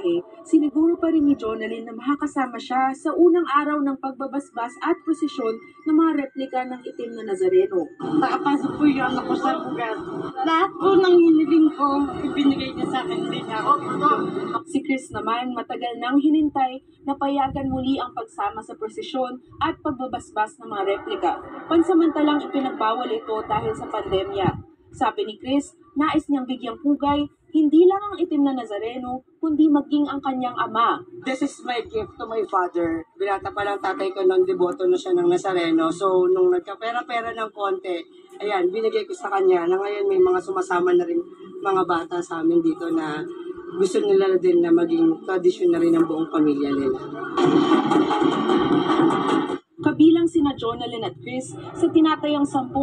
mensahe, siniguro pa rin ni Jonalyn na makakasama siya sa unang araw ng pagbabasbas at prosesyon ng mga replika ng itim na Nazareno. Nakapasok po yung anak ko sa lugar. Lahat po ng hiniling ko, ibinigay niya sa akin din ako. Si Chris naman matagal nang hinintay na payagan muli ang pagsama sa prosesyon at pagbabasbas ng mga replika. Pansamantalang ipinagbawal ito dahil sa pandemya. Sabi ni Chris, nais niyang bigyang pugay hindi lang ang itim na Nazareno, kundi maging ang kanyang ama. This is my gift to my father. Binata pa lang tatay ko nung deboto na siya ng Nazareno. So, nung nagkapera-pera ng konti, ayan, binigay ko sa kanya na ngayon may mga sumasama na rin mga bata sa amin dito na gusto nila din na maging tradisyon na rin ng buong pamilya nila. Kabilang sina Jonalyn at Chris sa tinatayang 10,000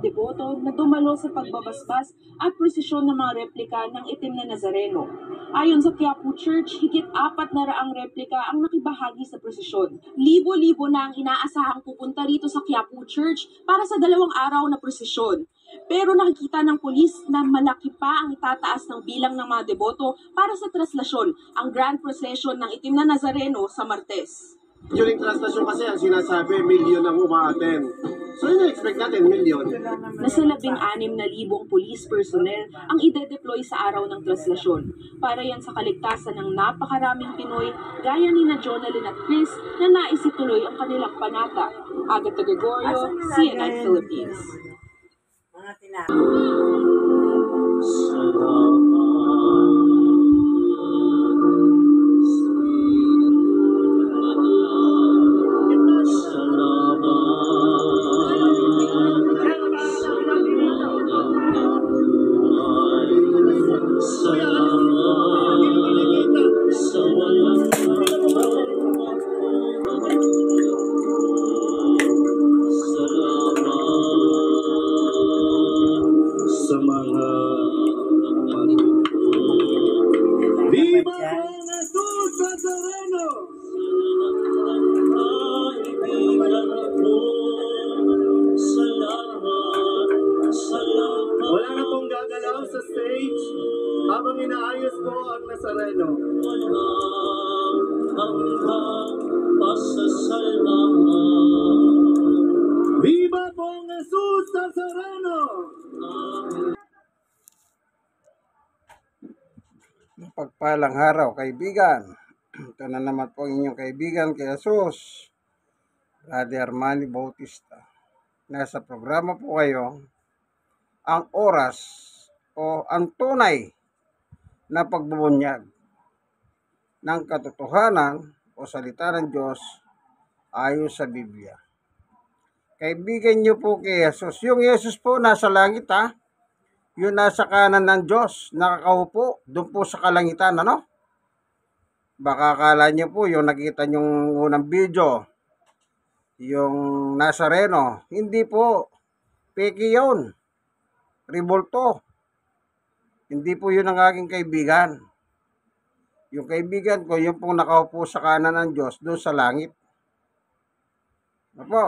deboto na dumalo sa pagbabasbas at prosesyon ng mga replika ng itim na Nazareno. Ayon sa Quiapo Church, higit 400 replika ang nakibahagi sa prosesyon. Libo-libo na ang inaasahang pupunta rito sa Quiapo Church para sa 2 araw na prosesyon. Pero nakikita ng pulis na malaki pa ang itataas ng bilang ng mga deboto para sa traslasyon, ang grand procession ng itim na Nazareno sa Martes. During translation kasi ang sinasabi, milyon ang umaaten. So ina-expect natin, milyon. Nasa 16,000 police personnel ang ide-deploy sa araw ng translasyon. Para yan sa kaligtasan ng napakaraming Pinoy, gaya ni na Jonalyn at Chris na nais ituloy ang kanilang panata. Agatha Gregorio, CNN Philippines. Viva Jesus Nazareno! Wala na pong gagalaw sa stage habang inaayos po ang Nazareno. Viva pong Jesus Nazareno! Pagpalang araw, kaibigan. Ito na naman po ang inyong kaibigan kay Jesus, Brother Manny Bautista. Nasa programa po kayo, ang oras o ang tunay na pagbubunyag ng katotohanan o salita ng Diyos ayon sa Biblia. Kaibigan niyo po kay Jesus. Yung Jesus po nasa langit yung nasa kanan ng Diyos, nakakaupo, doon po sa kalangitan, ano? Baka akala niyo po, yung nakita niyong unang video, yung Nazareno, hindi po, peke yun, ribulto. Hindi po yun ang aking kaibigan. Yung kaibigan ko, yung pong nakaupo sa kanan ng Diyos, doon sa langit. Ano po?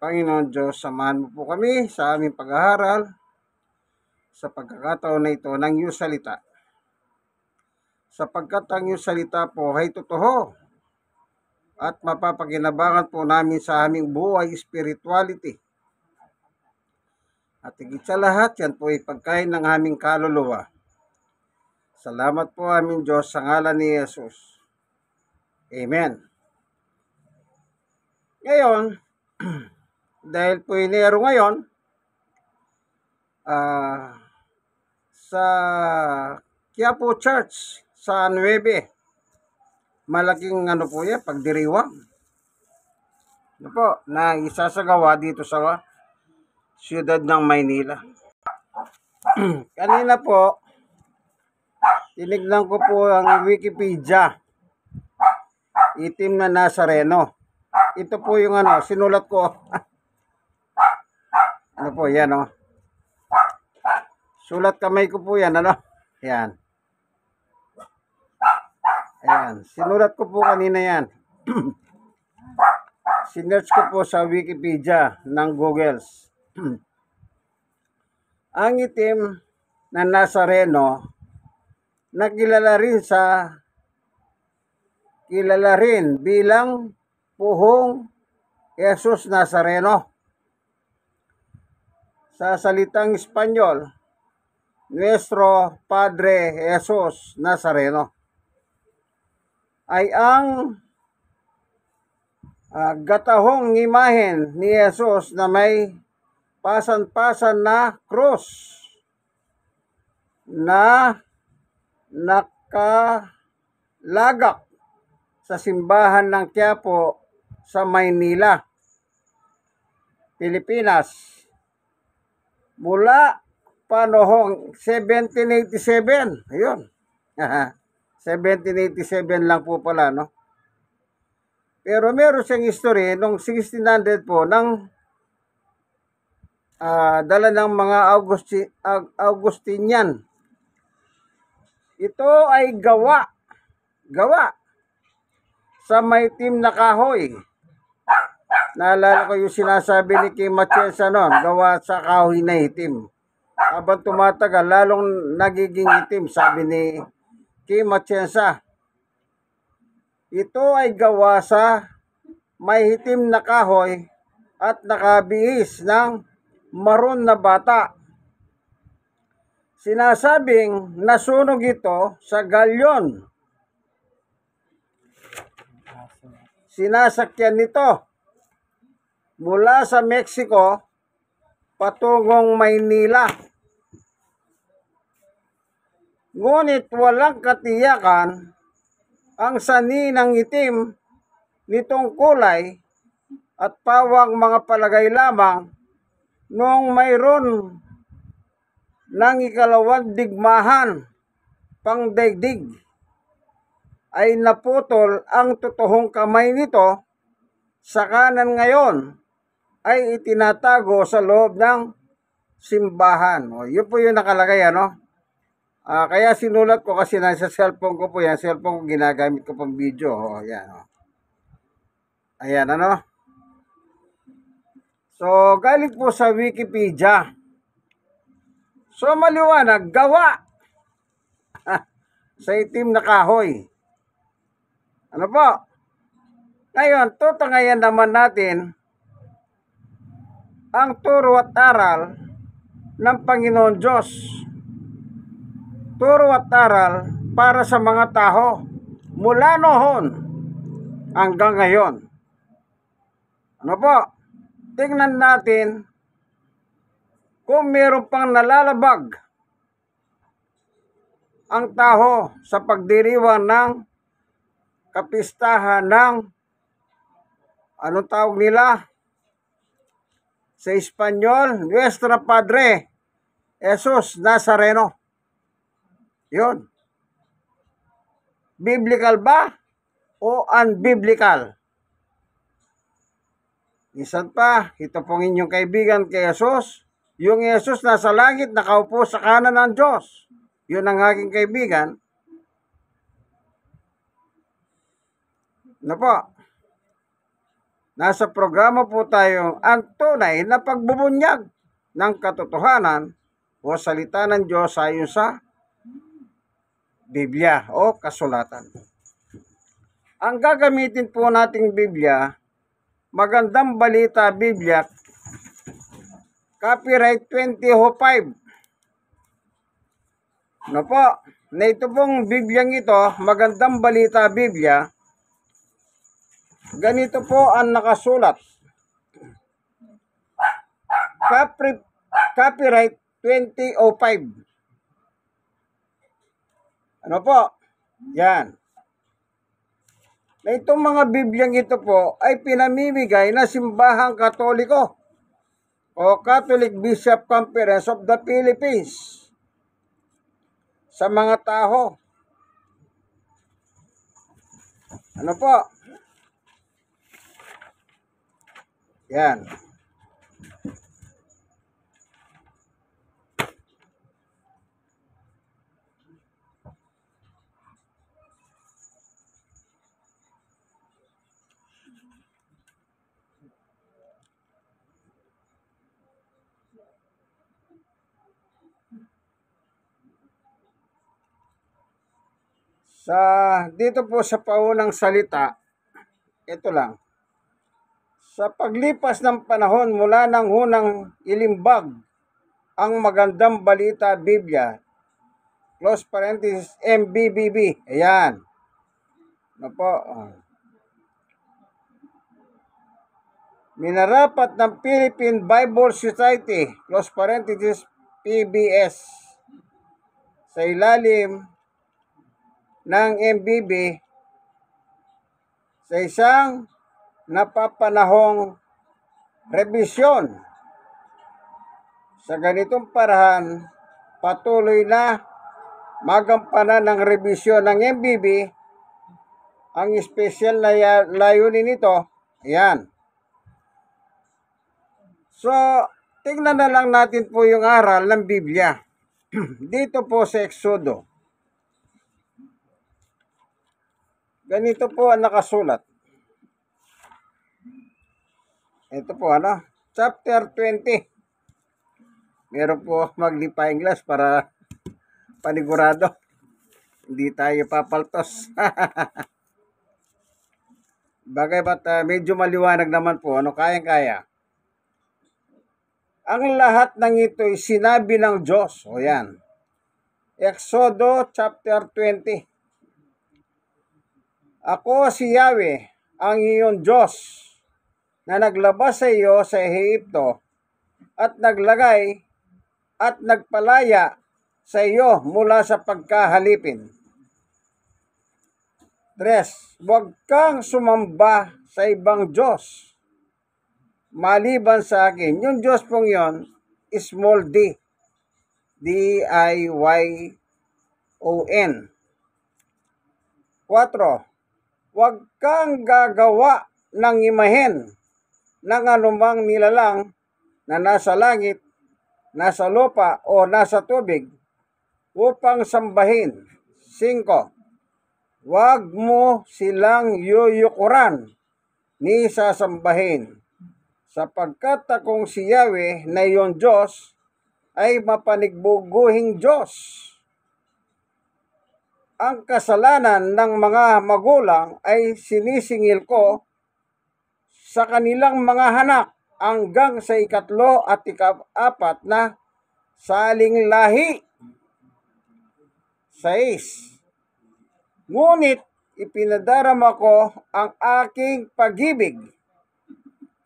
Panginoon Diyos, samahan mo po kami sa aming pag-aaral, sa pagkakataon na ito ng iyong salita. Sapagkat ang iyong salita po ay totoo at mapapakinabangan po namin sa aming buhay spirituality. At higit sa lahat, yan po ay pagkain ng aming kaluluwa. Salamat po aming Diyos sa ngalan ni Jesus. Amen. Ngayon, dahil po Enero ngayon, sa Quiapo Church sa 9. Malaking po yan, pagdiriwang. Ano po, na isasagawa dito sa siyudad ng Maynila. Kanina po, tinignan ko po ang Wikipedia. Itim na Nazareno. Ito po yung sinulat ko. Ano po, yan Sulat kamay ko po yan, Yan. Ayan. Sinulat ko po kanina yan. Sinearch ko po sa Wikipedia ng Googles. Ang itim na Nazareno na kilala rin bilang Puhong Jesus Nazareno. Sa salitang Espanyol, Nuestro Padre Jesus Nazareno ay ang gatahong imahen ni Jesus na may pasan-pasan na krus na nakalagak sa simbahan ng Quiapo sa Maynila, Pilipinas mula panahong 1787. Ayun. 1787 lang po pala, no? Pero meron siyang history nung 1600 po ng dala ng mga Augustinian. Ito ay gawa sa maitim na kahoy. Naalala ko yung sinasabi ni Kim Atienza noon, gawa sa kahoy na itim. Habang tumatagal, lalong nagiging itim, sabi ni Kim Atienza. Ito ay gawa sa may itim na kahoy at nakabihis ng maroon na bata. Sinasabing nasunog ito sa galyon. Sinasakyan nito mula sa Mexico patungong Maynila. Ngunit walang katiyakan ang sani ng itim nitong kulay at pawang mga palagay lamang noong mayroon ng ikalawang digmahan pangdaigdig ay naputol ang totoong kamay nito sa kanan, ngayon ay itinatago sa loob ng simbahan. O, yun po yung nakalagay, ano? Kaya sinulat ko kasi nasa cellphone ko po yan. Cellphone ko ginagamit ko pang video. O, yan. O. Ayan, ano? So, galing po sa Wikipedia. So, maliwanag, gawa sa itim na kahoy. Ano po? Ngayon, tutungayan naman natin ang turo at aral ng Panginoon Diyos. Turo at aral para sa mga tao mula noon hanggang ngayon. Ano po? Tingnan natin kung meron pang nalalabag ang tao sa pagdiriwang ng kapistahan ng anong tawag nila? Sa Espanyol, Nuestro Padre Jesus Nazareno. Yun. Biblical ba o unbiblical? Minsan pa, ito pong inyong kaibigan kay Jesus. Yung Jesus nasa langit, nakaupo sa kanan ng Diyos. Yun ang aking kaibigan. Ano po? Nasa programa po tayong ang tunay na pagbubunyag ng katotohanan o salita ng Diyos ayon sa Biblia o kasulatan. Ang gagamitin po nating Biblia, Magandang Balita Biblia, copyright 2005. Ano po? Na ito pong Bibliang ito, Magandang Balita Biblia, ganito po ang nakasulat. Copyright 2005. Ano po? Yan. Na itong mga Bibliang ito po ay pinamimigay na Simbahang Katoliko o Catholic Bishop Conference of the Philippines sa mga tao. Ano po? Yan. Dito po sa paunang salita, ito lang. Sa paglipas ng panahon mula ng hunang ilimbag ang magandang balita Biblia, close parenthesis, MBBB. Ayan. Ano po? Minarapat ng Philippine Bible Society, close parenthesis, PBS, sa ilalim ng MBB sa isang napapanahong revisyon. Sa ganitong parahan, patuloy na magampanan ng revisyon ng MBB. Ang espesyal na layunin nito, ayan. So, tingnan na lang natin po yung aral ng Biblia. Dito po sa Exodo. Ganito po ang nakasulat. Ito po chapter 20. Meron po magnifying glass para panigurado. Hindi tayo papaltos. Bagamat medyo maliwanag naman po, kayang-kaya. Ang lahat ng ito ay sinabi ng Diyos. O yan. Exodo chapter 20. Ako si Yahweh, ang iyong Diyos, na naglabas sa iyo sa Ehipto at naglagay at nagpalaya sa iyo mula sa pagkahalipin. 3. Huwag kang sumamba sa ibang Diyos maliban sa akin. Yung Diyos pong yon, small d. D-I-Y-O-N. 4. Huwag kang gagawa ng imahen ng anumang nilalang na nasa langit, nasa lupa, o nasa tubig upang sambahin. 5. Huwag mo silang yuyukuran ni sasambahin, sapagkat akong si Yahweh na iyong Diyos ay mapanigbuguhing Diyos. Ang kasalanan ng mga magulang ay sinisingil ko sa kanilang mga anak hanggang sa 3 at 4 na saling lahi. 6. Ngunit ipinadarama ko ang aking pag-ibig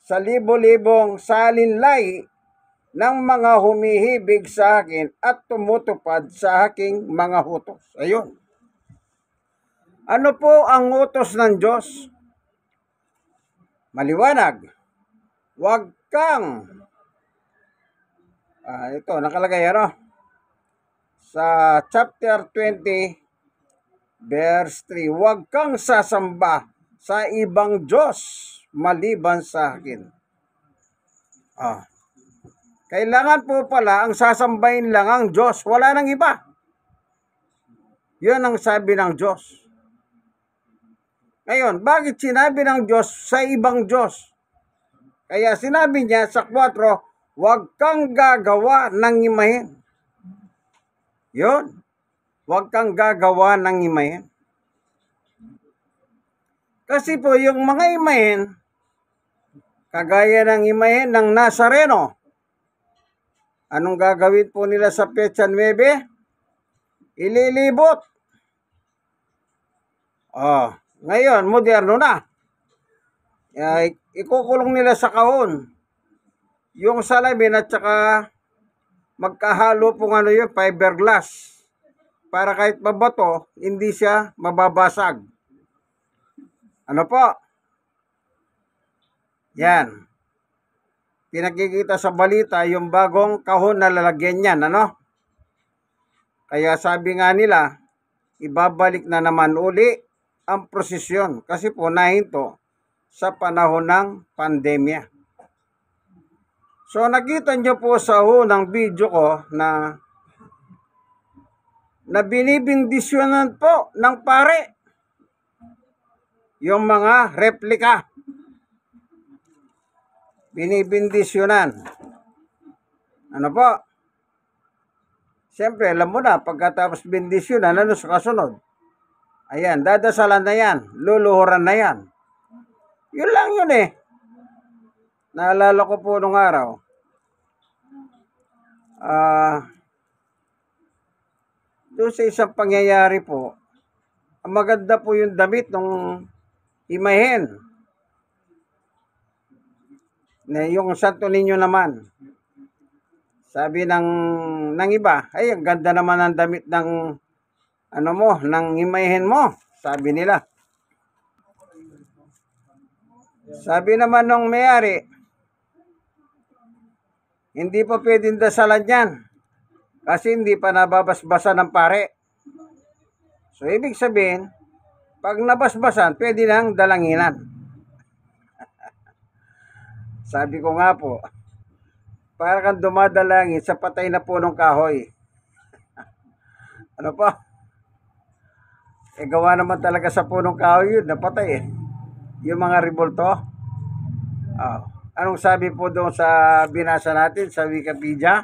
sa libo-libong salinlahi ng mga humihibig sa akin at tumutupad sa aking mga utos. Ayun. Ano po ang utos ng Diyos? Maliwanag. Huwag kang, ito nakalagay sa chapter 20, verse 3, huwag kang sasamba sa ibang Diyos maliban sa akin. Kailangan po pala ang sasambahin lang ang Diyos, wala nang iba. Yun ang sabi ng Diyos. Ngayon, bakit sinabi ng Diyos sa ibang Diyos? Kaya sinabi niya sa 4, huwag kang gagawa ng imahen. Yun. Huwag kang gagawa ng imahen. Kasi po yung mga imahen, kagaya ng imahen ng Nazareno, anong gagawin po nila sa Petsa 9? Ililibot. Ngayon, moderno na. Ikukulong nila sa kahon yung salamin at saka magkahalo pong fiberglass para kahit mabato, hindi siya mababasag. Ano po? Yan. Pinakikita sa balita yung bagong kahon na lalagyan niyan, Kaya sabi nga nila, ibabalik na naman uli ang prosesyon kasi po nahinto sa panahon ng pandemya. So nakita nyo po sa unang video ko na binibindisyonan po ng pare yung mga replika. Binibindisyonan. Ano po? Siyempre, alam mo na, pagkatapos bindisyonan, ano sa kasunod? Ayan, dadasalan na yan. Luluhuran na yan. Yun lang yun eh. Naalala ko po nung araw. Doon sa isang pangyayari po, ang maganda po yung damit nung imahen. Na yung Santo Niño naman. Sabi ng iba, ay ang ganda naman ng damit ng ano mo, ng imahen mo. Sabi nila. Sabi naman nung may-ari, hindi pa pwedeng dasalan yan. Kasi hindi pa nababasbasan ng pare. So, ibig sabihin, pag nabasbasan, pwede nang dalanginan. Sabi ko nga po, para kang dumadalangin sa patay na punong kahoy. Ano pa? Gawa naman talaga sa punong kahoy yun, napatay eh. Yung mga rebulto. Anong sabi po doon sa binasa natin sa Wikipedia?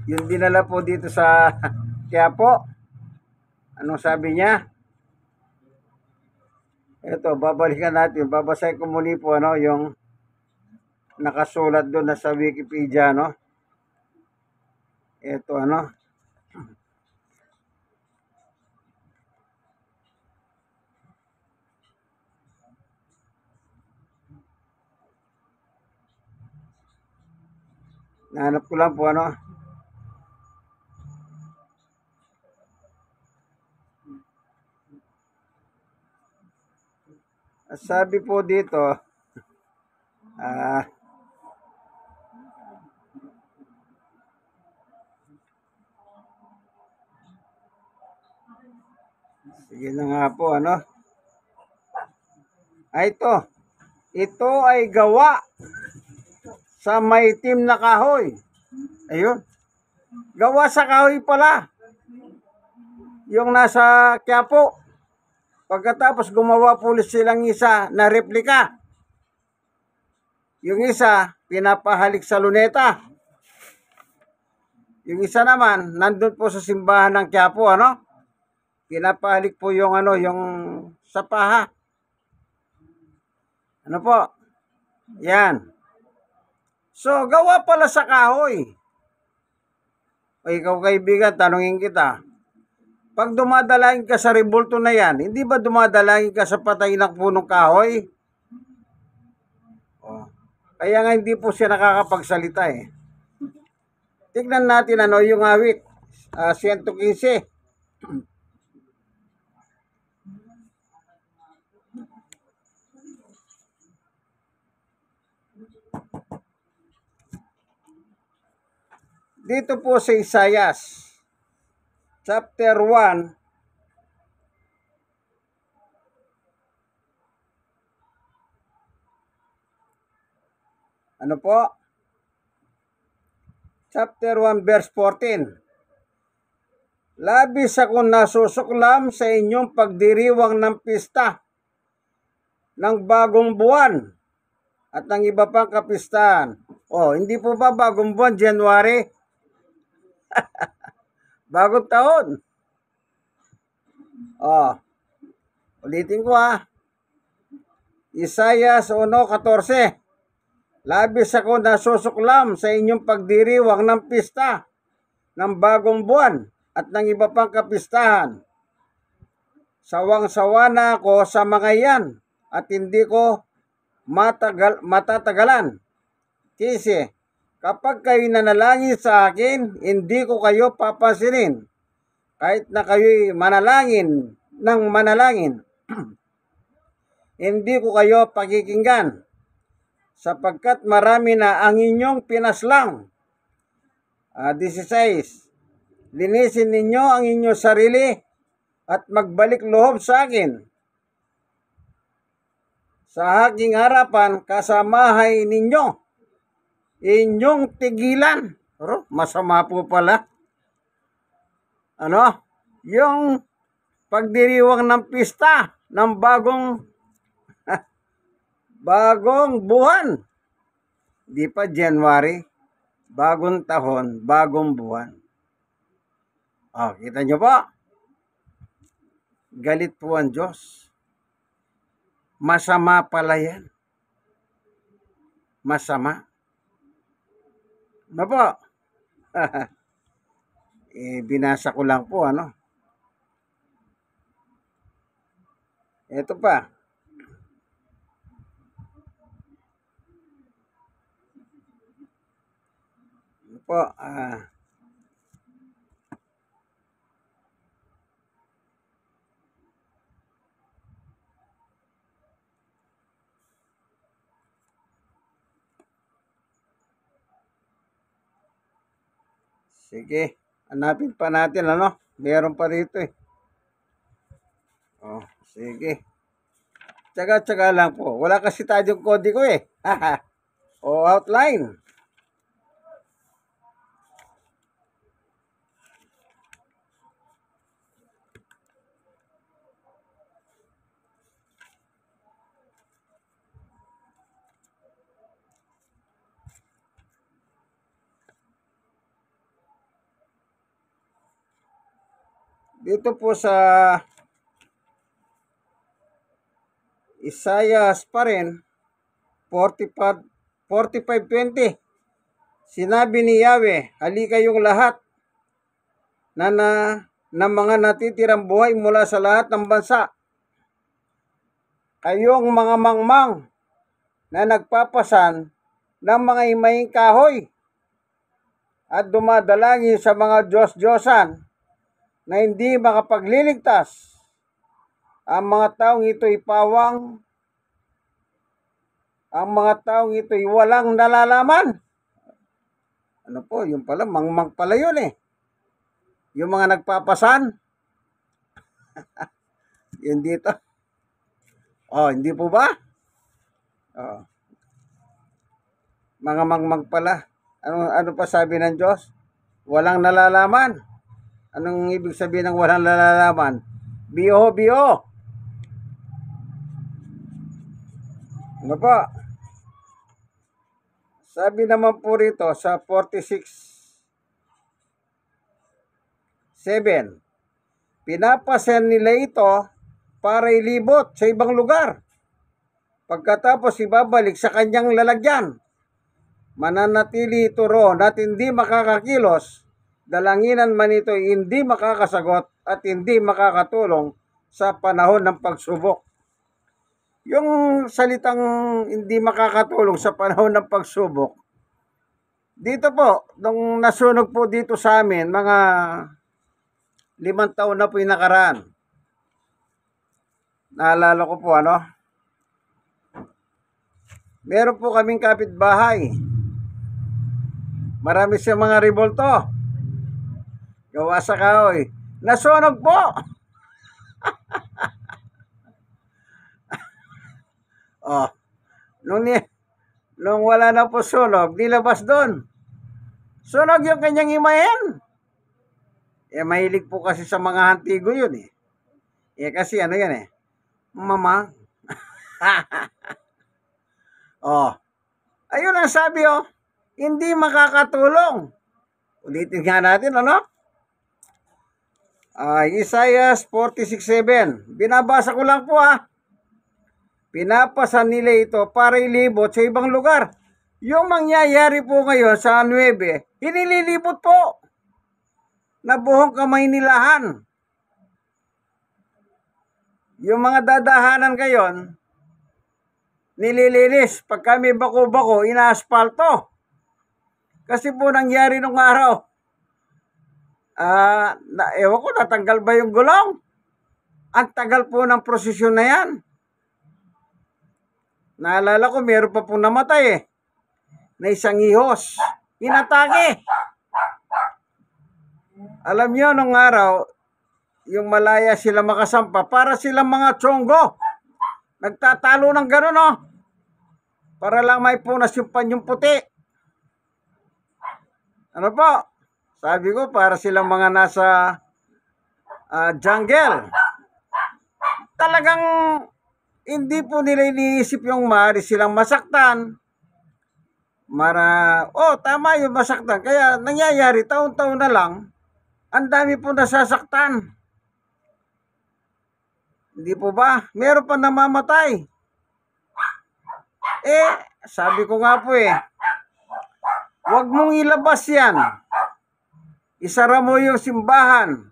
Yung dinala po dito sa Quiapo. Anong sabi niya? Ito, babalikan natin. Babasahin ko muli po yung nakasulat doon na sa Wikipedia, no? Ito, nahanap ko lang po, sabi po dito, sige na nga po, ito ay gawa sa maitim na kahoy. Ayun. Gawa sa kahoy pala. Yung nasa Quiapo. Pagkatapos gumawa po silang isa na replika. Yung isa, pinapahalik sa luneta. Yung isa naman, nandun po sa simbahan ng Quiapo, pinapahalik po yung yung sa paha. Ano po? Yan. So, gawa pala sa kahoy. O ikaw kaibigan, tanungin kita. Pag dumadalangin ka sa rebulto na yan, hindi ba dumadalangin ka sa patay ng punong kahoy? Kaya nga hindi po siya nakakapagsalita eh. Tignan natin yung awit. 115. Dito po sa Isaias, chapter 1, chapter 1 verse 14. Labis akong nasusuklam sa inyong pagdiriwang ng pista ng bagong buwan at ng iba pang kapistahan. Hindi po ba bagong buwan, January? Bagong taon. Ulitin ko Isaiah 1:14. Labis ako nasusuklam sa inyong pagdiriwang ng pista ng bagong buwan at ng iba pang kapistahan. Sawang-sawa na ako sa mga iyan at hindi ko matatagalan. Kasi kapag kayo nanalangin sa akin, hindi ko kayo papansinin. Kahit na kayo'y manalangin ng manalangin, hindi ko kayo pakikinggan. Sapagkat marami na ang inyong pinaslang. 16. Linisin ninyo ang inyong sarili at magbalik loob sa akin. Sa aking harapan, kasamahay ninyo. Inyong tigilan. Masama po pala. Yung pagdiriwang ng pista ng bagong buwan. Di pa January. Bagong tahon, bagong buwan. Kita nyo po? galit po ang Diyos. Masama pala yan. Masama. Ano po? Binasa ko lang po, ano? Ito pa. Ano po? Sige, hanapin pa natin, ano? Meron pa rito eh. Oh, sige. Tsaga-tsaga lang po. Wala kasi tayong kode ko eh. O outline. Dito po sa Isaiah pa rin, 45:20. Sinabi ni Yahweh, halika kayong lahat na mga natitirang buhay mula sa lahat ng bansa. Kayong mga mangmang na nagpapasan ng mga imaying kahoy at dumadalangin sa mga Diyos-Diyosan na hindi makapagliligtas. Ang mga taong ito'y pawang, ang mga taong ito'y walang nalalaman. Ano po, yung pala, mangmang pala yun eh. Yung mga nagpapasan. Yun dito. Oh, hindi po ba? Oh. Mga mangmang pala. Ano pa sabi ng Diyos? Walang nalalaman. Anong ibig sabihin ng walang nalalaman? Biyo. Ano pa? Sabi naman po rito sa 46:7, pinapasen nila ito para ilibot sa ibang lugar. Pagkatapos ibabalik sa kanyang lalagyan. Mananatili ito roon at hindi makakakilos. Dalanginan man ito hindi makakasagot at hindi makakatulong sa panahon ng pagsubok. Yung salitang hindi makakatulong sa panahon ng pagsubok, dito po, nung nasunog po dito sa amin, mga 5 taon na po yung nakaraan. Naalala ko po, ano? Meron po kaming kapitbahay. Marami siyang mga revolto. Gawa sa kahoy. Nasunog po! Oh, nung wala na po sunog, nilabas doon. Sunog yung kanyang imahen. Mahilig po kasi sa mga hantigo yun eh. Kasi ano yan eh. Mama. Oh. Ayun ang sabi oh. Hindi makakatulong. Ulitin nga natin ano? Isaiah 46:7. Binabasa ko lang po Pinapasan nila ito para ilibot sa ibang lugar. Yung mangyayari po ngayon sa 9, inililibot po na buong Kamaynilahan. Yung mga dadahanan ngayon, nililinis. Pag kami bako-bako, ina-aspalto. Kasi po nangyari nung araw, ewan ko, natanggal ba yung gulong? Ang tagal po ng prosesyon na yan. Naalala ko, meron pa pong namatay na isang ihos. Inatake. Alam nyo, nung araw, yung malaya sila makasampa, para silang mga tsonggo. Nagtatalo ng gano'n, para lang may punas yung panyong puti. Ano po? Sabi ko, para silang mga nasa jungle. Talagang hindi po nila iniisip yung maaari silang masaktan. Tama yung masaktan. Kaya nangyayari, taon-taon na lang, ang dami po nasasaktan. Hindi po ba? Meron pa namamatay. Sabi ko nga po huwag mong ilabas yan. Isara mo yung simbahan.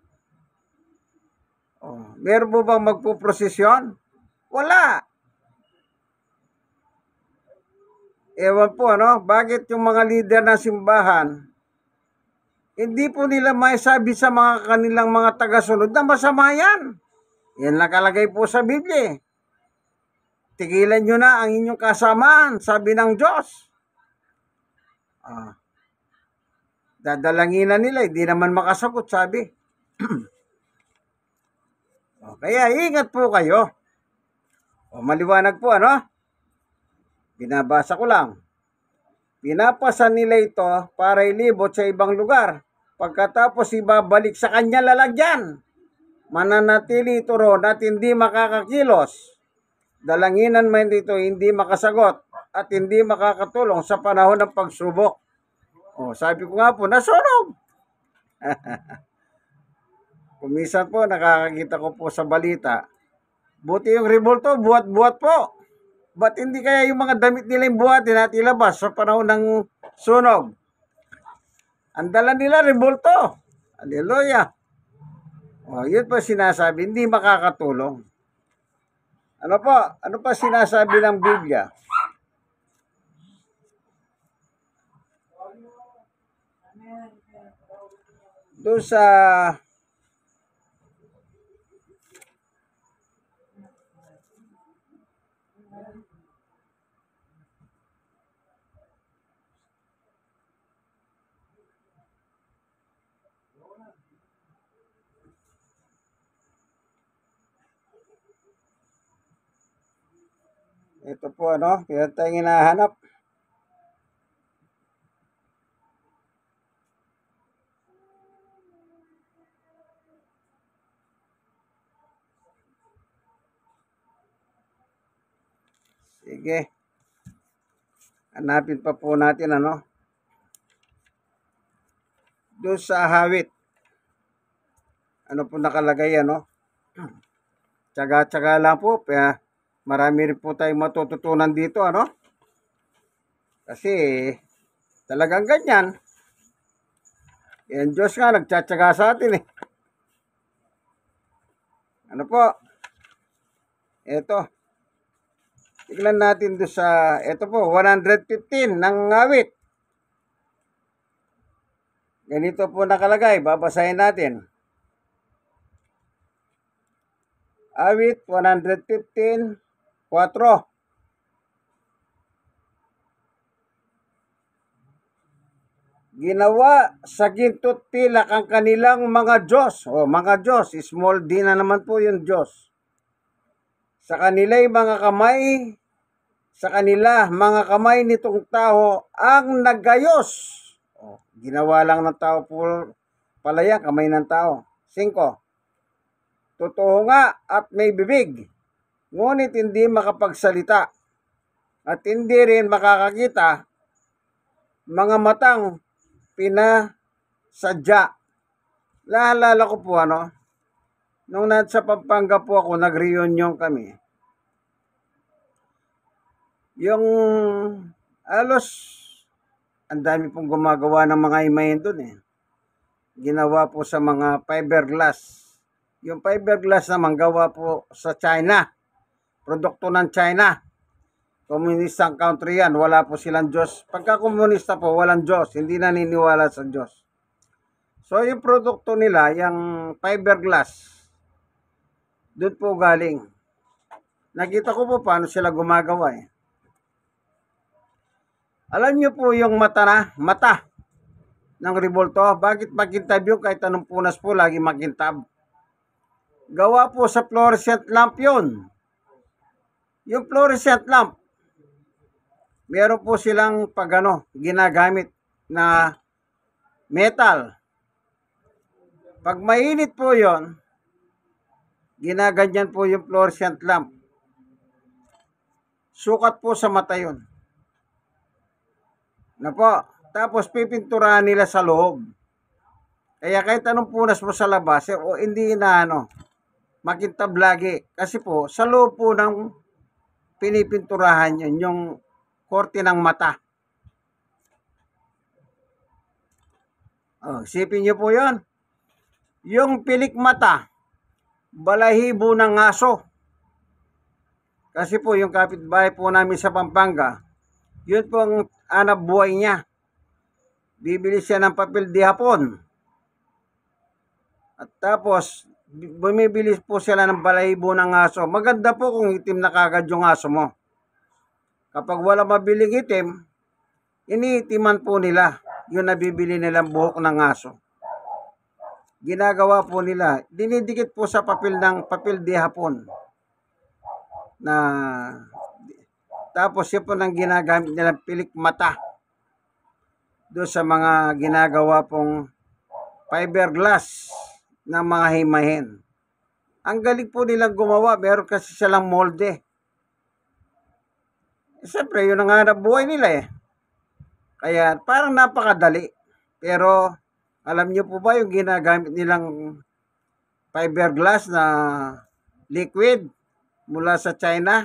Meron po bang magpuprosesyon? Wala. Ewan po, bakit yung mga leader ng simbahan, hindi po nila maisabi sa mga kanilang mga tagasunod na masama yan. Yan nakalagay po sa Biblia. Tigilan nyo na ang inyong kasamaan, sabi ng Diyos. Dadalanginan nila, hindi naman makasagot, sabi. Kaya ingat po kayo. Maliwanag po, Binabasa ko lang. Pinapasa nila ito para ilibot sa ibang lugar. Pagkatapos ibabalik sa kanya lalagyan. Mananatili ito roon at hindi makakakilos. Dalanginan man dito hindi makasagot at hindi makakatulong sa panahon ng pagsubok. Sabi ko nga po, nasunog. Kumisan po, nakakakita ko po sa balita. Buti yung rebulto, buhat-buhat po. Ba't hindi kaya yung mga damit nila yung buhatin at ilabas sa panahon ng sunog? Ang dala nila, rebulto. Hallelujah. Yun po sinasabi, hindi makakatulong. Ano pa sinasabi ng Biblia? Doon sa ito po, kaya tayong hinahanap. Sige. Hanapin pa po natin, doon sa Hawit. Ano po nakalagay, Tsaga-tsaga lang po. Kaya marami rin po tayong matututunan dito, Kasi, talagang ganyan. Yan Diyos nga, nagtsatsaga sa atin, Ano po? Ito. Tignan natin doon sa, ito po, 115 ng Hawit. Ganito po nakalagay, babasahin natin. Awit 115, 4. Ginawa sa gintot pilak ang kanilang mga Diyos. Mga Diyos, small d na naman po yung Diyos. Sa kanila'y mga kamay, sa kanila mga kamay nitong tao ang naggayos. Ginawa lang ng tao po pala yan, kamay ng tao. 5. Totoo nga at may bibig, ngunit hindi makapagsalita at hindi rin makakakita, mga matang pinasadya. Naalala ko po nung nasa Pampanga po ako, nag-reunion kami. Yung alos, ang dami pong gumagawa ng mga imahin doon Ginawa po sa mga fiberglass. Yung fiberglass naman gawa po sa China. Produkto ng China. Komunistang country yan. Wala po silang Diyos. Pagka komunista po, walang Diyos. Hindi naniniwala sa Diyos. So, yung produkto nila, yung fiberglass, doon po galing. Nakita ko po paano sila gumagawa Alam niyo po yung mata ng rebulto. Bakit makintab yung kahit anong punas po, lagi makintab? Gawa po sa fluorescent lamp yun. Yung fluorescent lamp, meron po silang ginagamit na metal. Pag mainit po yon, ginaganyan po yung fluorescent lamp. Sukat po sa mata yun. Tapos pipinturahan nila sa loob. Kaya kahit anong punas mo sa labas, hindi makintab lagi. Kasi po, sa loob po ng pinipinturahan yun, yung korte ng mata. Oh, isipin nyo po yun. Yung pilik mata, balahibo ng aso. Kasi po, yung kapitbahay po namin sa Pampanga, yun po ang hanap buhay niya. Bibili siya ng papel di hapon. At tapos, bumibili po sila ng balahibo ng aso. Maganda po kung itim na kagad yung aso mo. Kapag wala mabiling itim, iniitiman po nila yung nabibili nilang buhok ng aso. Ginagawa po nila, dinidikit po sa papel di hapon. Tapos yun po nang ginagamit nilang pilik mata. Doon sa mga ginagawa pong fiberglass ng mga himahin. Ang galing po nilang gumawa, meron kasi silang molde. Siyempre, yun ang hanap buhay nila eh. Kaya parang napakadali. Pero alam niyo po ba yung ginagamit nilang fiberglass na liquid mula sa China?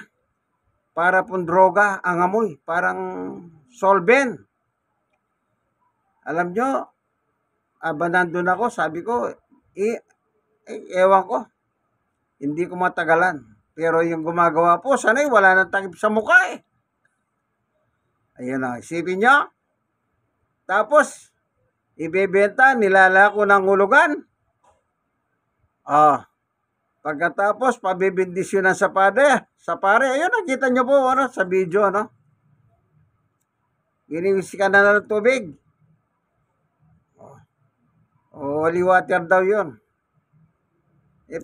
Para pong droga ang amoy. Parang solvent. Alam nyo, nandun ako, sabi ko, ewan ko. Hindi ko matagalan. Pero yung gumagawa po, sanay wala nang takip sa mukha eh. Ayun na, isipin nyo. Tapos, ibebenta, nilalako ng hulugan. Pagkatapos, pabibindisyonan sa pare. Ayun, nakita nyo po sa video, Giniwisikan na ng tubig. Holy water daw yun.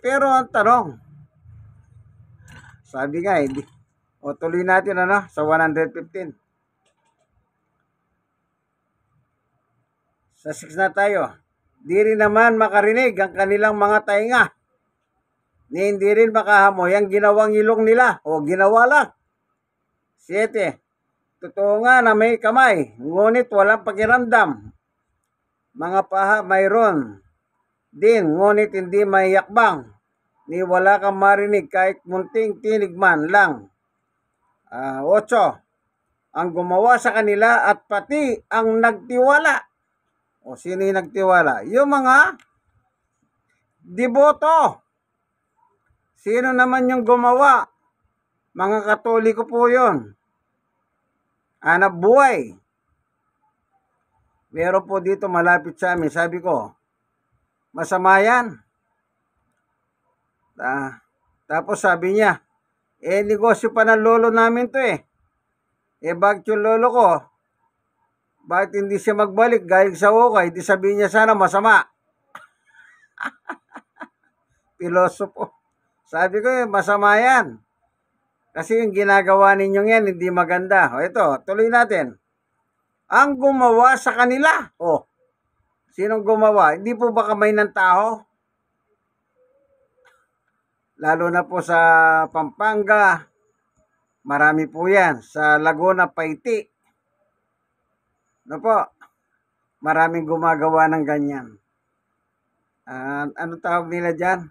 Pero ang tanong, sabi nga, tuloy natin sa 115. Sa 6 na tayo. Di rin naman makarinig ang kanilang mga tainga. Ni hindi rin makahamoy ang ginawang ilong nila o ginawa lang. 7. Totoo nga na may kamay, ngunit walang pakiramdam. Mga paha mayroon din, ngunit hindi may yakbang. Ni wala kang marinig kahit munting tinig man lang. 8. Ang gumawa sa kanila at pati ang nagtiwala. O sino yung nagtiwala? Yung mga deboto. Sino naman yung gumawa? Mga Katoliko po yun. Hanap buhay. Meron po dito malapit sa amin. Sabi ko, masama yan. Tapos sabi niya, negosyo pa ng lolo namin to eh. Bakit yung lolo ko? Bakit hindi siya magbalik galing sa ukay? Di sabihin niya sana masama. Pilosopo. Sabi ko masama yan. Kasi yung ginagawa ninyong yan hindi maganda. Ito, tuloy natin. Ang gumawa sa kanila. Sinong gumawa? Hindi po ba kamay ng tao? Lalo na po sa Pampanga. Marami po yan. Sa Laguna, Paiti. Maraming gumagawa ng ganyan. Ano tawag nila dyan?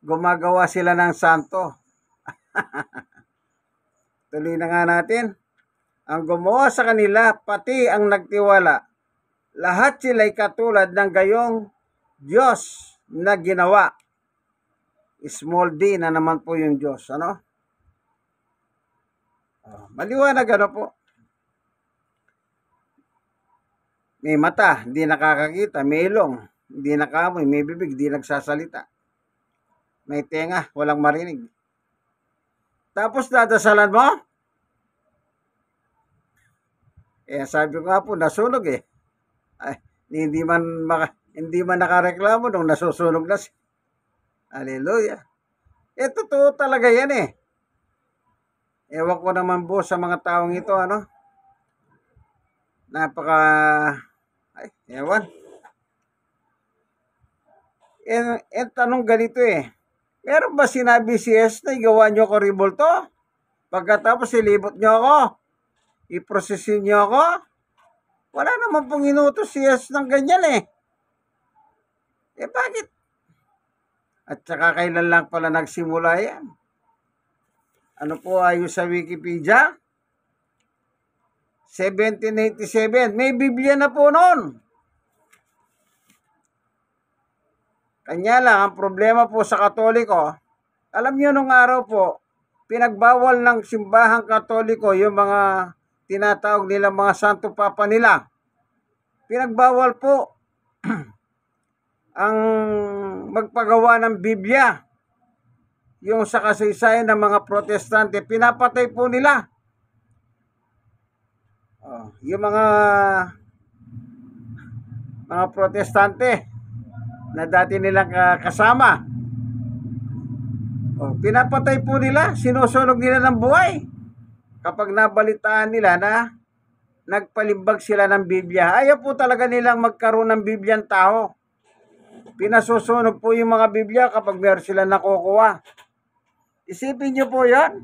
Gumagawa sila ng santo. Tuloy na nga natin. Ang gumawa sa kanila, pati ang nagtiwala. Lahat sila'y katulad ng gayong Diyos na ginawa. Small d na naman po yung Diyos. Maliwanag po. May mata, hindi nakakakita. May ilong, hindi nakamoy. May bibig, hindi nagsasalita. May tenga, walang marinig. Tapos dadasalan mo? Sabi ko nga po, nasunog eh. Hindi man nakareklamo nung nasusunog na siya. Hallelujah. Totoo talaga yan eh. Ewan ko naman po sa mga taong ito, ewan. Tanong ganito eh. Meron ba sinabi si S na igawa nyo ko ribulto? Pagkatapos ilibot nyo ako? I-prosesin nyo ako? Wala naman pong inutos si S ng ganyan eh. Bakit? At saka kailan lang pala nagsimula yan? Ano po ayon sa Wikipedia? 1787. May Biblia na po noon. Kanya lang, ang problema po sa Katoliko, alam niyo nung araw po, pinagbawal ng simbahang Katoliko yung mga tinatawag nila mga Santo Papa nila. Pinagbawal po ang magpagawa ng Biblia. Yung sa kasaysayan ng mga Protestante, pinapatay po nila. Yung mga Protestante na dati nilang kasama, pinapatay po nila, sinusunog nila ng buhay. Kapag nabalitaan nila na nagpalimbag sila ng Biblia, ayaw po talaga nilang magkaroon ng Biblia ang tao. Pinasusunog po yung mga Biblia kapag meron sila nakukuha. Isipin nyo po yan.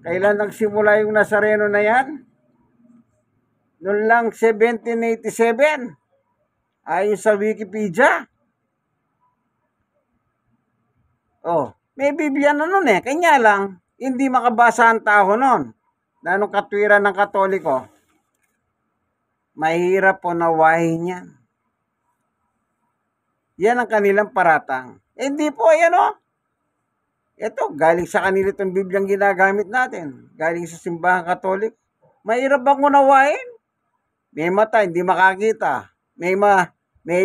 Kailan nagsimula yung Nazareno na yan? Noon lang 1787. Ayon sa Wikipedia. May Biblia na nun eh. Kanya lang, hindi makabasa ang tao nun. Na anong katwiran ng Katoliko, mahirap po nawahin yan. Yan ang kanilang paratang. Hindi po, yan o. Ito, galing sa kanila itong Bibliang ginagamit natin. Galing sa simbahang Katolik. Mahirap bang unawain? May mata, hindi makakita. May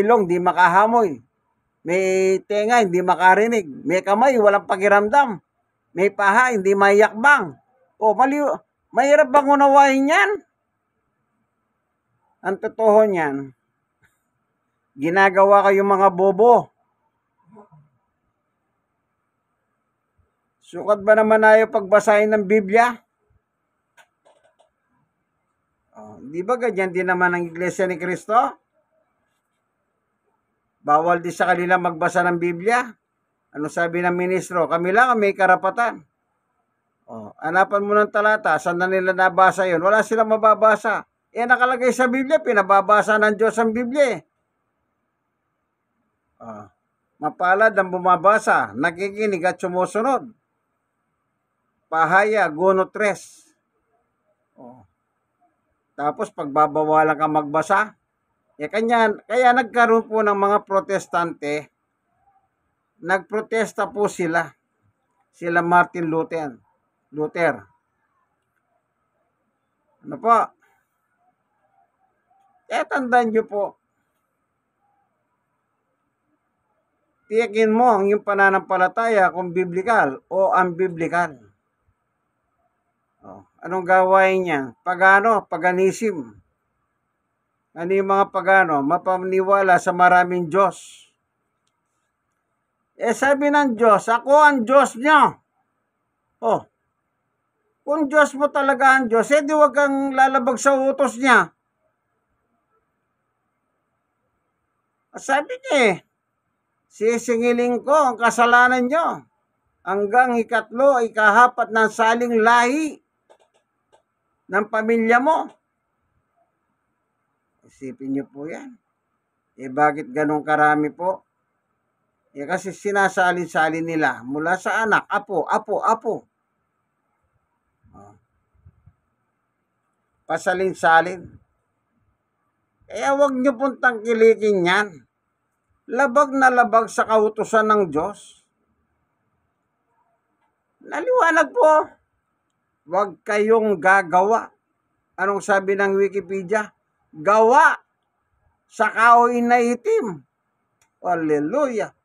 ilong, hindi makahamoy. May tenga, hindi makarinig. May kamay, walang pakiramdam. May paha, hindi mayakbang. Mahirap bang unawain yan? Ang totoo niyan, ginagawa kayong mga bobo. Sukat ba naman tayo pagbasahin ng Biblia? Di ba ganyan din naman ang Iglesia ni Cristo? Bawal din sa kanila magbasa ng Biblia. Ano sabi ng ministro? Kami lang ang may karapatan. Hanapan mo ng talata, saan na nila nabasa yun? Wala silang mababasa. Nakalagay sa Biblia, pinababasa ng Diyos ang Biblia. Mapalad ang bumabasa, nakikinig at sumusunod. Pahaya, Gono 3. Tapos pagbabawalan ka magbasa, kaya nagkaroon po ng mga Protestante, nagprotesta po sila Martin Luther. Ano po? Tandaan nyo po, tiyakin mo ang iyong pananampalataya kung biblikal o unbiblikal. Anong gawain niya? Paganism. Ano yung mga pagano? Mapaniwala sa maraming Diyos. Sabi ng Diyos, ako ang Diyos niyo. Kung Diyos mo talaga ang Diyos, di wag kang lalabag sa utos niya. Sabi niya sisingilin ko ang kasalanan niyo hanggang ikatlo, ikahapat ng saling lahi ng pamilya mo. Isipin niyo po yan. Bakit ganun karami po? Kasi sinasalin-salin nila mula sa anak, apo. Pasalin-salin. Kaya wag niyo pong tangkilikin yan. Labag na labag sa kautusan ng Diyos. Naliwanag po. Huwag kayong gagawa. Anong sabi ng Wikipedia? Gawa sa kahoy na itim. Hallelujah.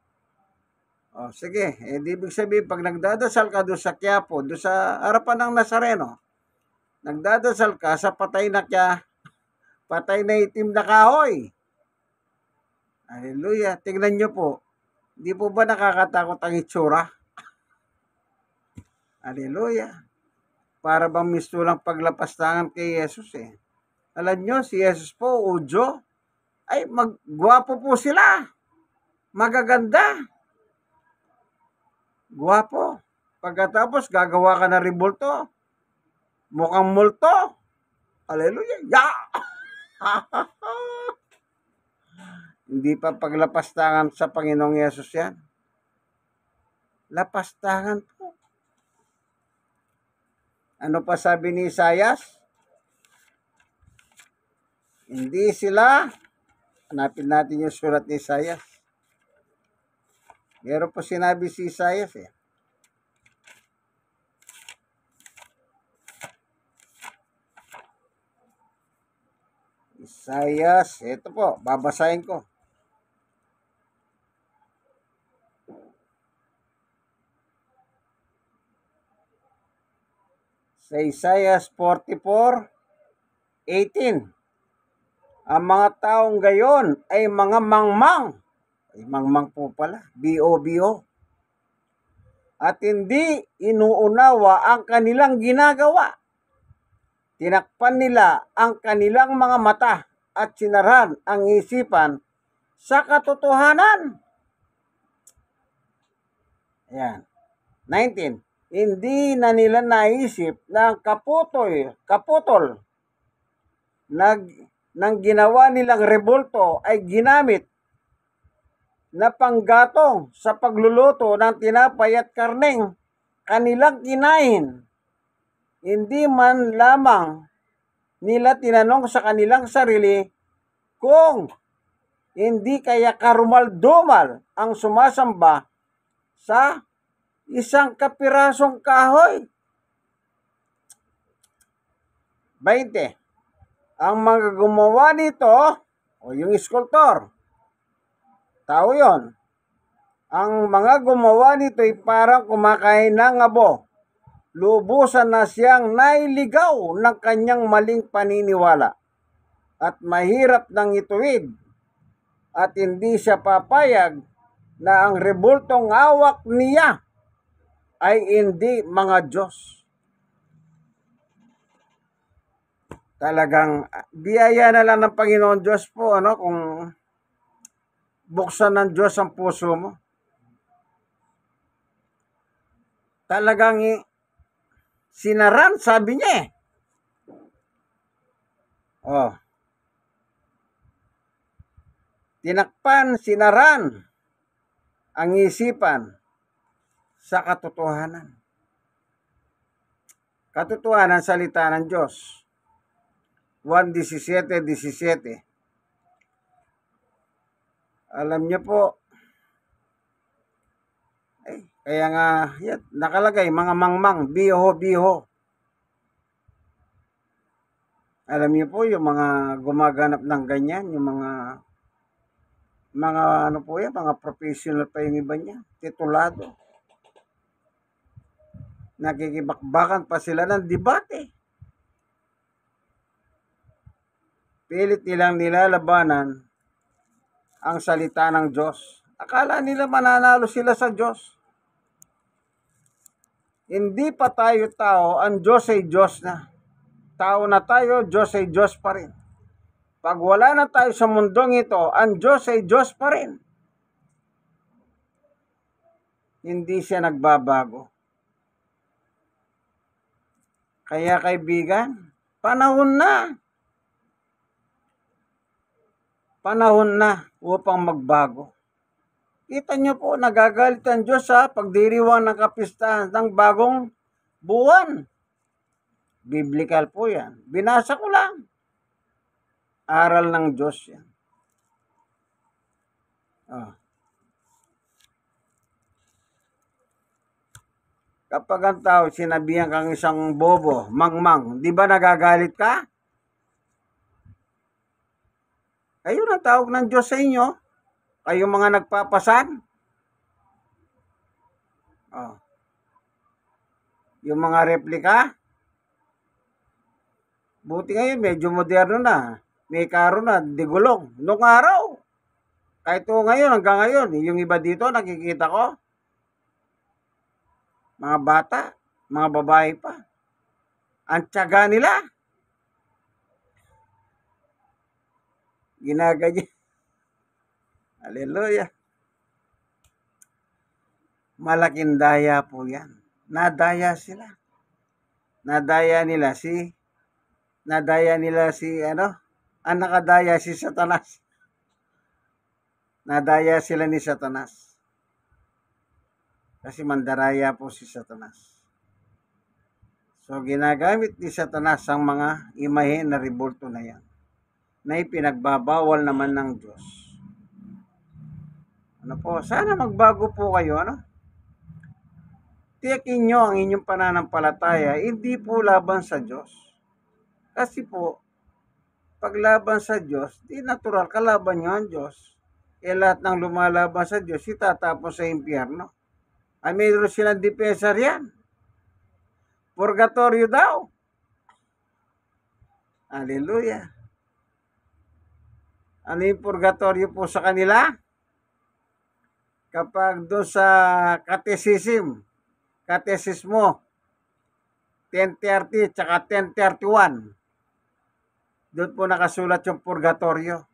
Sige. Ibig sabihin, pag nagdadasal ka doon sa Quiapo, doon sa harapan ng Nazareno, nagdadasal ka sa patay na itim na kahoy. Hallelujah. Tingnan nyo po. Hindi po ba nakakatakot ang itsura? Hallelujah. Para bang mistulang paglapastangan kay Jesus eh. Alam nyo, si Jesus po, Udyo, ay gwapo po sila. Magaganda. Gwapo. Pagkatapos, gagawa ka na ribulto. Mukhang multo. Hallelujah. Hindi pa paglapastangan sa Panginoong Yesus yan. Lapastangan po. Ano pa sabi ni Isaias? Hindi sila, hanapin natin yung surat ni Isaias. Meron po sinabi si Isaias eh. Isaias, ito po, babasahin ko. Sa Isaiah 44:18. Ang mga taong gayon ay mga mangmang. Ay mangmang po pala, B-O-B-O. At hindi inuunawa ang kanilang ginagawa. Tinakpan nila ang kanilang mga mata at sinarhan ang isipan sa katotohanan. Ayan. 19. Hindi na nila naisip na ang kaputol ng ginawa nilang rebulto ay ginamit na panggatong sa pagluluto ng tinapay at karneng kanilang kinain. Hindi man lamang nila tinanong sa kanilang sarili kung hindi kaya karumal-dumal ang sumasamba sa isang kapirasong kahoy. 20. Ang mga gumawa nito, o yung sculptor, tao yon. Ang mga gumawa nito ay parang kumakain ng abo. Lubusan na siyang nailigaw ng kanyang maling paniniwala at mahirap nang ituwid at hindi siya papayag na ang rebultong hawak niya ay hindi mga Diyos. Talagang biyaya na lang ng Panginoon Diyos po, kung buksan ng Diyos ang puso mo. Talagang sinaran, sabi niya eh. Tinakpan, sinaran ang isipan sa katotohanan. Katotohanan, salita ng Diyos. 1:17. Alam niyo po, kaya nga, yan, nakalagay, mga mangmang, biho. Alam niyo po, yung mga gumaganap ng ganyan, yung mga mga professional pa yung iba niya, titulado. Nakikibakbakan pa sila ng debate. Pilit nilang nilalabanan ang salita ng Diyos. Akala nila mananalo sila sa Diyos. Hindi pa tayo tao, ang Diyos ay Diyos na. Tao na tayo, Diyos ay Diyos pa rin. Pag wala na tayo sa mundong ito, ang Diyos ay Diyos pa rin. Hindi siya nagbabago. Kaya kaibigan, panahon na upang magbago. Kita nyo po, nagagalit ang Diyos sa pagdiriwang ng kapistahan ng bagong buwan. Biblical po yan. Binasa ko lang. Aral ng Diyos yan. Kapag ang tao sinabihan kang isang bobo, mangmang, di ba nagagalit ka? Kayo na tawag ng Diyos sa inyo. Kayo mga nagpapasan. Yung mga replika. Buti ngayon, medyo moderno na. May karo na, digulong. Noong araw. Kahit ngayon, hanggang ngayon, yung iba dito, nakikita ko. Mga bata, mga babae pa. Ang tiyaga nila. Ginaganyan. Hallelujah. Malaking daya po yan. Nadaya sila. Nadaya nila si ang nakadaya si Satanas. Nadaya sila ni Satanas. Kasi mandaraya po si Satanas. So, ginagamit ni Satanas ang mga imahe na rebulto na yan, na ipinagbabawal naman ng Diyos. Ano po? Sana magbago po kayo, ano? Tiyakin nyo ang inyong pananampalataya, hindi po laban sa Diyos. Kasi po, paglaban sa Diyos, di natural, kalaban nyo ang Diyos. Lahat ng lumalaban sa Diyos, itatapos sa impyerno. Ay, mayroon silang depensa riyan. Purgatorio daw. Hallelujah. Ano yung purgatorio po sa kanila? Kapag doon sa katesismo, 1030 tsaka 1031, doon po nakasulat yung purgatorio.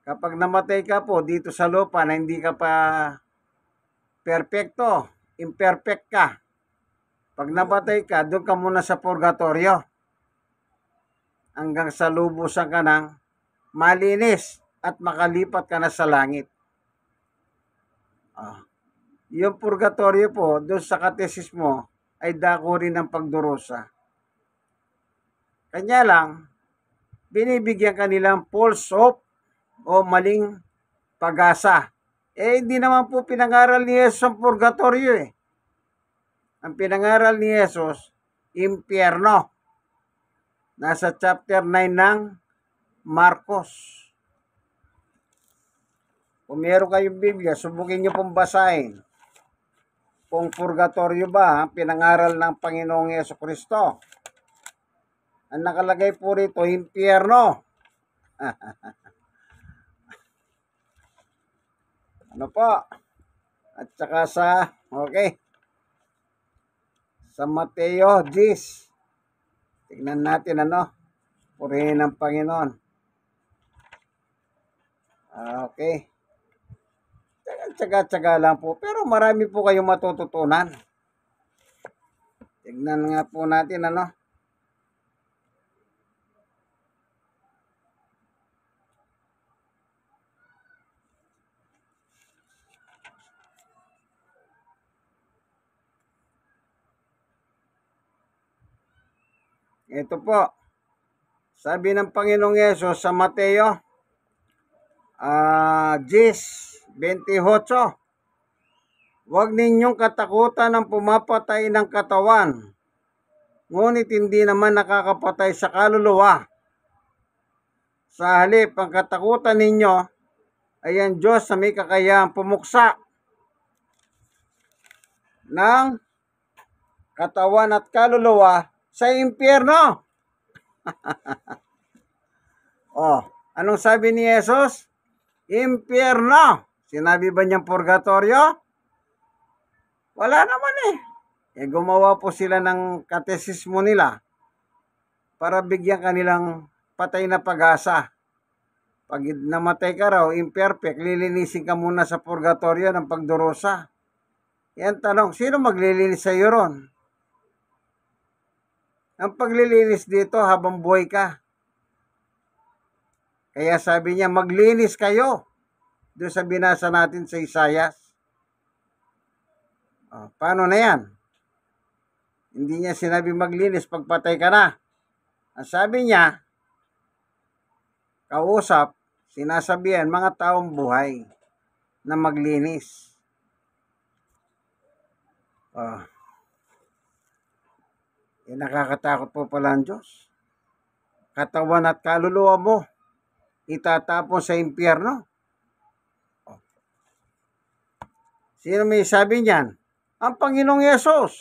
Kapag namatay ka po dito sa lupa na hindi ka pa perfecto, imperfect ka. Pag namatay ka, doon ka muna sa purgatorio. Hanggang sa lubusan ka ng malinis at makalipat ka na sa langit. Yung purgatorio po, doon sa katesismo, ay dako rin ng pagdurusa. Kanya lang, binibigyan kanilang false hope o maling pag-asa. Hindi naman po pinangaral ni Jesus ang purgatorio eh. Ang pinangaral ni Jesus, impyerno. Nasa chapter 9 ng Marcos. Kung meron kayong Biblia, subukin nyo pong basahin. Kung purgatorio ba ang pinangaral ng Panginoong Jesucristo. Ang nakalagay po rito, impyerno. Ano po? At saka sa Mateo 10. Tignan natin purihin ng Panginoon. Okay. Tsaga-tsaga lang po. Pero marami po kayong matututunan. Tignan nga po natin Ito po. Sabi ng Panginoong Yesus sa Mateo 10:28. Huwag ninyong katakutan ang pumapatay ng katawan, ngunit hindi naman nakakapatay sa kaluluwa. Sa halip, ang katakutan ninyo ay ang Diyos na may kakayahang pumuksa ng katawan at kaluluwa sa impyerno. Anong sabi ni Jesus? Impyerno. Sinabi ba niyang purgatorio? Wala naman gumawa po sila ng katesismo nila para bigyan kanilang patay na pag-asa. Pag namatay ka raw, imperfect, lilinisin ka muna sa purgatorio ng pagdurusa. Yan tanong, sino maglilinis sa iyo ron? Ang paglilinis dito habang buhay ka. Kaya sabi niya, maglinis kayo. Doon sa binasa natin sa Isaias. Paano na yan? Hindi niya sinabi maglinis pagpatay ka na. Ang sabi niya, kausap, sinasabihan mga taong buhay na maglinis. Nakakatakot po pala ang Diyos. Katawan at kaluluwa mo, itatapon sa impyerno. Sino may sabi niyan? Ang Panginoong Yesus.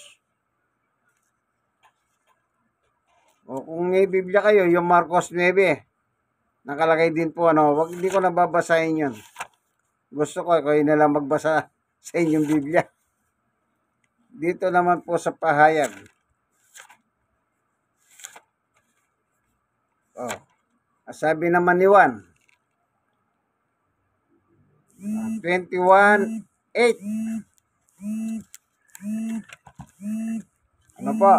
Kung may Biblia kayo, yung Marcos 9, nakalagay din po, hindi ko nababasahin yun. Gusto ko, kayo na lang magbasa sa inyong Biblia. Dito naman po sa pahayag. Sabi naman ni Juan, 21:8. Ano po?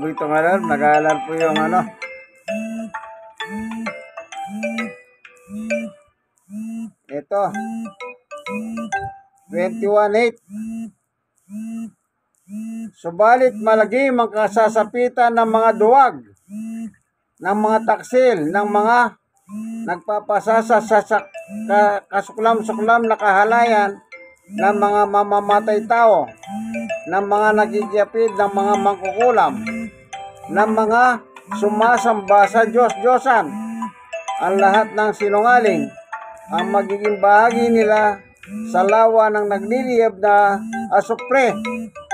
po itong alarm. Nag-aalarm po yung ano. Ito. 21.8. Subalit malagim ang kasasapitan ng mga duwag, ng mga taksil, ng mga nagpapasasa sa kasuklam-suklam na kahalayan ng mga mamamatay tao, ng mga nagigiyapid ng mga mangkukulam, ng mga sumasamba sa Diyos-Diyosan. Ang lahat ng sinungaling ang magiging bahagi nila sa lawa ng nagliliyab na asupre.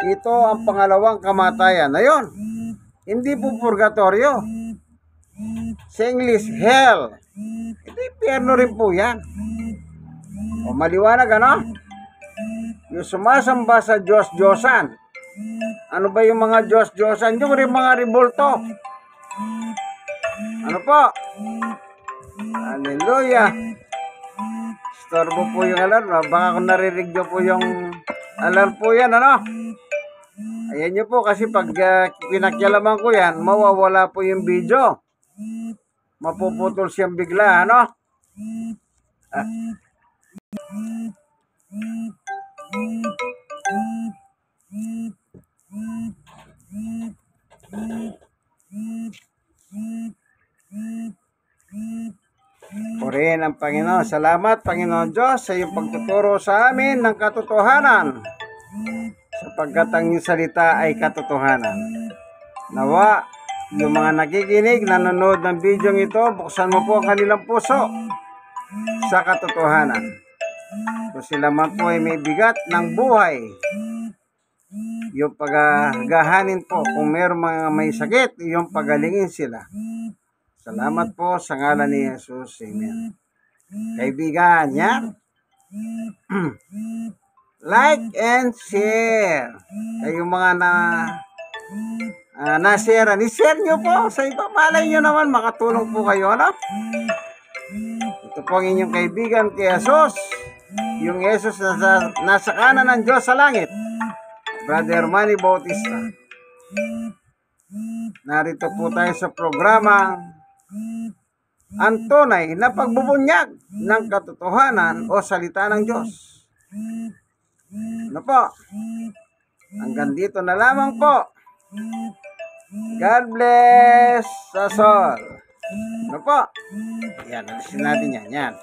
Ito ang pangalawang kamatayan. Ayun, hindi po purgatorio. Sa English, hell. Hindi, impyerno rin po yan. O maliwanag, ano? Yung sumasamba sa Diyos-Diyosan. Ano ba yung mga Diyos-Diyosan? Yung rin mga revolto. Ano po? Hallelujah. Storbo po yung alarm. Baka kung narinig nyo po yung alarm po yan, ano? Ayan nyo po kasi pag pinakyalaman ko yan, mawawala po yung video. Mapuputol siyang bigla, ano? Purihin ang Panginoon. Salamat, Panginoon Diyos, sa iyong pagtuturo sa amin ng katotohanan, sapagkat ang iyong salita ay katotohanan. Nawa, yung mga nakikinig, nanonood ng video ito, buksan mo po ang kanilang puso sa katotohanan. Kung sila man po ay may bigat ng buhay, yung pagagahanin po, kung meron mga may sakit, yung pagalingin sila. Salamat po sa ngalan ni Jesus. Amen. Kaibigan, yan. Like and share. Kayong mga na-share, i-share nyo po sa iba. Malay nyo naman, makatulong po kayo, ano? Ito po ang inyong kaibigan kay Jesus. Yung Jesus na nasa kanan ng Diyos sa langit. Brother Manny Bautista. Narito po tayo sa programa ang tunay na pagbubunyag ng katotohanan o salita ng Diyos. Ano po? Hanggang dito na lamang po. God bless us all. Ano po? Yan, alisin natin yan. Yan.